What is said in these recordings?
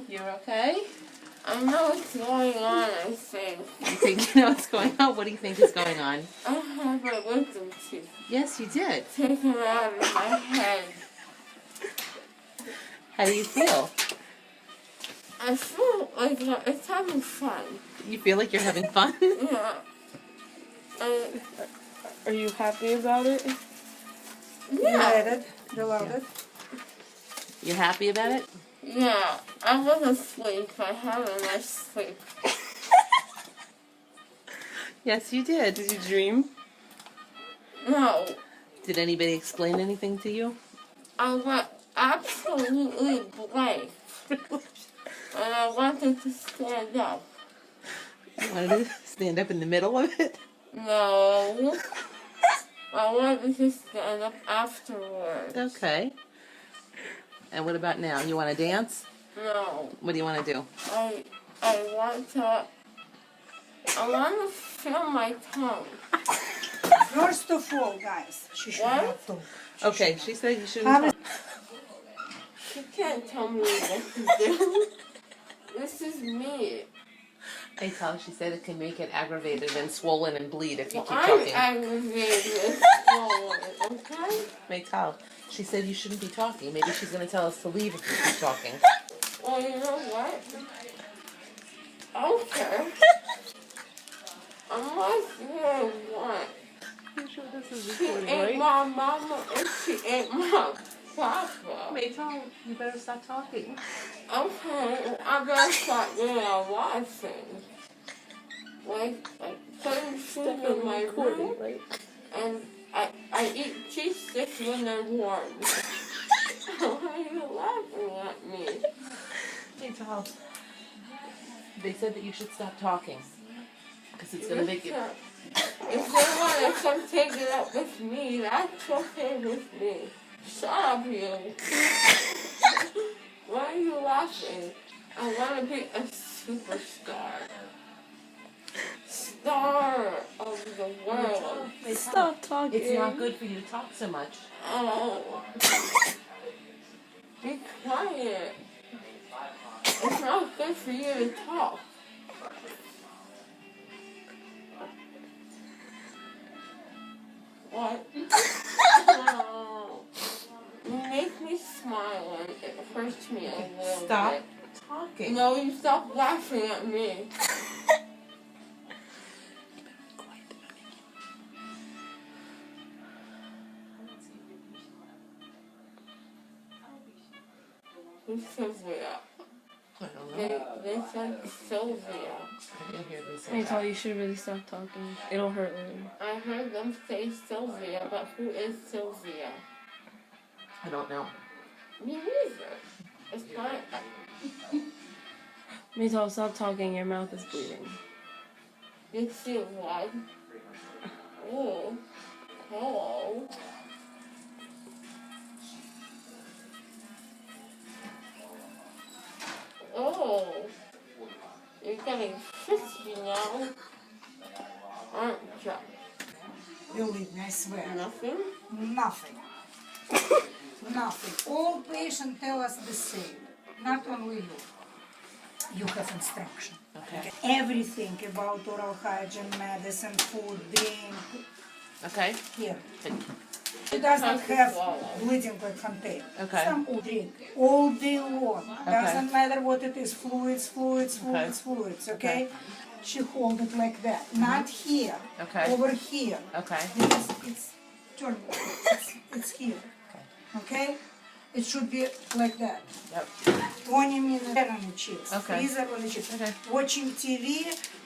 You're okay? I know what's going on, I think. You think you know what's going on? What do you think is going on? I have my wisdom teeth Yes, you did. taken out of my head. How do you feel? I feel like it's having fun. You feel like you're having fun? Yeah. Are you happy about it? Yeah. Delighted? You happy about it? Yeah. I was asleep. I had a nice sleep. Yes, you did. Did you dream? No. Did anybody explain anything to you? I went absolutely blank. And I wanted to stand up. You wanted to stand up in the middle of it? No. I wanted to stand up afterwards. Okay. And what about now? You want to dance? No. What do you want to do? I want to feel my tongue. First of all, guys, she should What? not talk. Okay, she said you shouldn't talk. You can't tell me what to do. This is me. I tell she said it can make it aggravated and swollen and bleed if you Well, keep I'm talking. aggravated and swollen, okay? Maytal, she said you shouldn't be talking. Maybe she's going to tell us to leave if you keep talking. Well, you know what? Okay. Unless you want. I'm sure this is She recording, ain't right? my mama and she ain't my papa. Maytal, you better stop talking. Okay, I better start doing a lot of things. Like putting food in my room, right? and I eat cheese sticks when they're warm. Why are you laughing at me? Maytal, they said that you should stop talking. Because it's going to make you... If they want to come take it up with me, that's okay with me. Shut up, you. Why are you laughing? I want to be a superstar. Star of the world. Stop talking. It's not good for you to talk so much. Oh. Be quiet. It's not good for you to talk. What? Oh. You make me smile and it hurts me a little Stop bit. talking. No, you stop laughing at me. Who's Sylvia? I don't know. They said Sylvia. I didn't hear this. Maytal, you should really stop talking. It'll hurt later. I heard them say Sylvia, but who is Sylvia? I don't know. Me neither. It's not. Maytal, stop talking. Your mouth is bleeding. You see what? Oh. Hello. Oh. You're getting frisky now. Aren't you? Believe me, I swear. Nothing? Nothing. Nothing. All patients tell us the same. Not only you. You have instruction. Okay. Everything about oral hygiene, medicine, food, drink, Okay. here. Good. She doesn't Has to have swallow. bleeding like fontaine. Okay. Some will drink all day long. Doesn't matter what it is. Fluids, okay? She hold it like that. Not here. Okay. Over here. Okay. It's turn. It's here. Okay? It should be like that. Yep. 20 minutes on the chips. Okay. Freezer on the chips. Okay. Watching TV,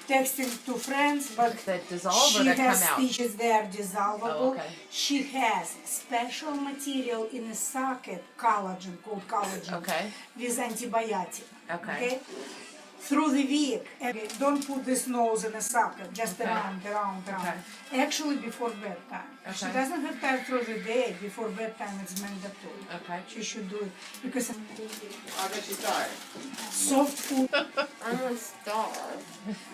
texting to friends, but That dissolve she or that has come out? stitches that are dissolvable. Oh, okay. She has special material in the socket, collagen, called collagen, Okay. with antibiotic. Okay. Through the week, and don't put this nose in the socket, just Okay. around. Okay. Actually, before bedtime. She Okay. doesn't have time through the day. Before bedtime, it's mandatory. Okay. She should do it because I bet she's tired. soft food. I'm a star.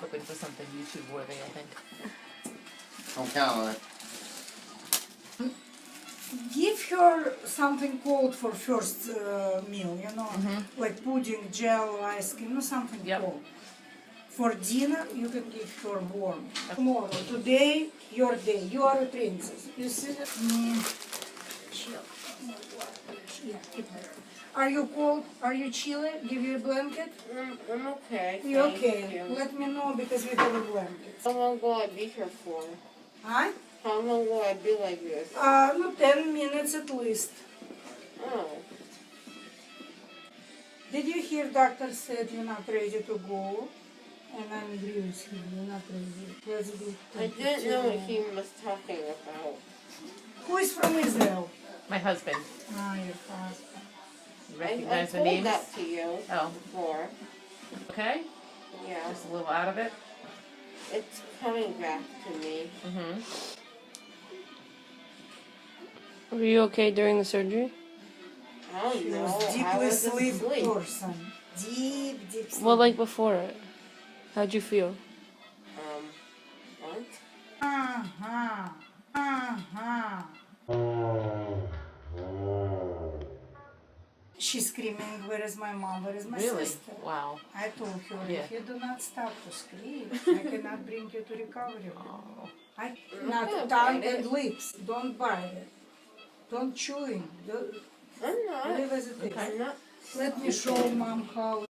Looking for something YouTube worthy, I think. Don't count on it. Give her something cold for first meal, you know, like pudding, gel, ice cream, no, something Yep. cold. For dinner, you can give her warm. Tomorrow, today, your day. You are a princess. You see that? Chill. Yeah, keep it. Are you cold? Are you chilly? Give you a blanket? I'm okay. You thank okay? you. Let me know because we have a blanket. How long will I be here for? Huh? How long will I be like this? No, 10 minutes at least. Oh. Did you hear doctor said you're not ready to go? And I agree with him, you're not ready. Let's do I didn't know what he was talking about. Who is from Israel? My husband. Ah, your husband. You I recognize the told names? that to you Oh, before. okay. Yeah. Just a little out of it. It's coming back to me. Mm-hmm. Were you okay during the surgery? I don't She know. was I deeply was sleep asleep. person. Deep sleep. Well, like before it. How'd you feel? What? Uh-huh. Uh-huh. She's screaming, where is my mom? Where is my Really? sister? Wow. I told her, Yeah. if you do not stop to scream, I cannot bring you to recovery. Oh. Not gonna tongue bite it. and lips. Don't bite it. Don't chewing. I'm not. Leave as it is. I'm not. Let me show mom how